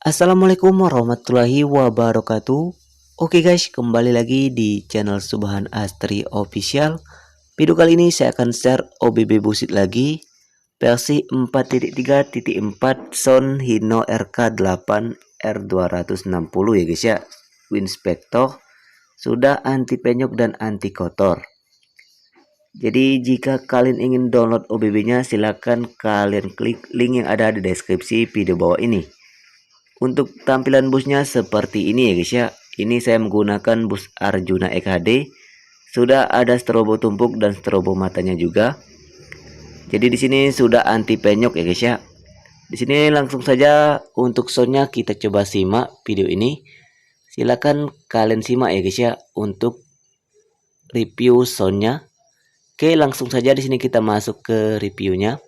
Assalamualaikum warahmatullahi wabarakatuh. Oke guys, kembali lagi di channel Subhan Astri Official. Video kali ini saya akan share Obb Bussid lagi versi 4.3.4 sound HINO RK8 R260 ya guys ya. Winspector sudah anti penyok dan anti kotor. Jadi jika kalian ingin download OBB-nya, silahkan kalian klik link yang ada di deskripsi video bawah ini. Untuk tampilan busnya seperti ini ya guys ya. Ini saya menggunakan bus Arjuna XHD. Sudah ada strobo tumpuk dan strobo matanya juga. Jadi di sini sudah anti penyok ya guys ya. Di sini langsung saja untuk soundnya kita coba simak video ini. Silakan kalian simak ya guys ya untuk review soundnya. Oke, langsung saja di sini kita masuk ke reviewnya.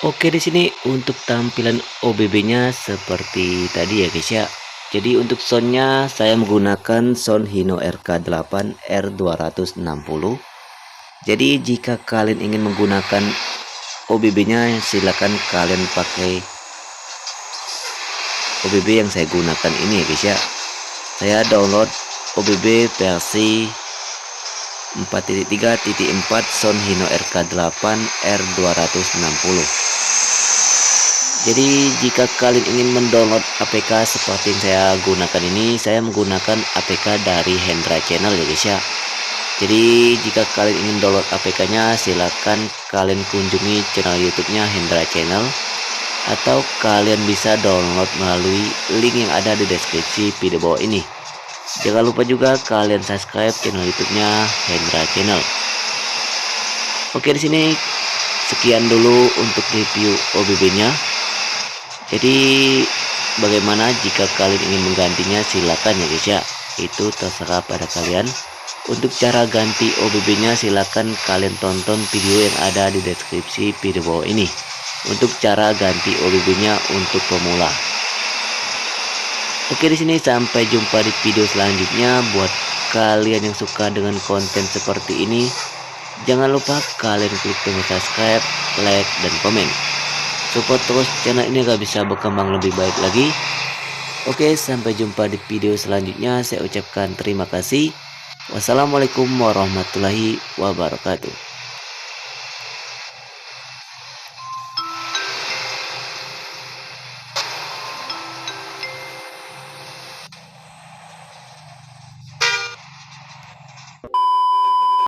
Oke, di sini untuk tampilan OBB-nya seperti tadi ya guys ya. Jadi untuk soundnya saya menggunakan sound HINO RK8 R260. Jadi jika kalian ingin menggunakan OBB-nya silakan kalian pakai OBB yang saya gunakan ini ya guys ya. Saya download OBB versi 4.3.4 sound HINO RK8 R260. Jadi jika kalian ingin mendownload APK seperti yang saya gunakan ini, saya menggunakan APK dari Hendra Channel ya guys ya. Jadi jika kalian ingin download APK-nya, silakan kalian kunjungi channel YouTube-nya Hendra Channel, atau kalian bisa download melalui link yang ada di deskripsi video bawah ini. Jangan lupa juga kalian subscribe channel YouTube-nya Hendra Channel. Oke, di sini sekian dulu untuk review OBB-nya. Jadi bagaimana jika kalian ingin menggantinya, silakan ya guys ya, itu terserah pada kalian. Untuk cara ganti OBB-nya silakan kalian tonton video yang ada di deskripsi video bawah ini untuk cara ganti OBB-nya untuk pemula. Oke, di sini sampai jumpa di video selanjutnya. Buat kalian yang suka dengan konten seperti ini, jangan lupa kalian klik tombol subscribe, like, dan komen. Support terus channel ini agar bisa berkembang lebih baik lagi. Oke, sampai jumpa di video selanjutnya. Saya ucapkan terima kasih. Wassalamualaikum warahmatullahi wabarakatuh.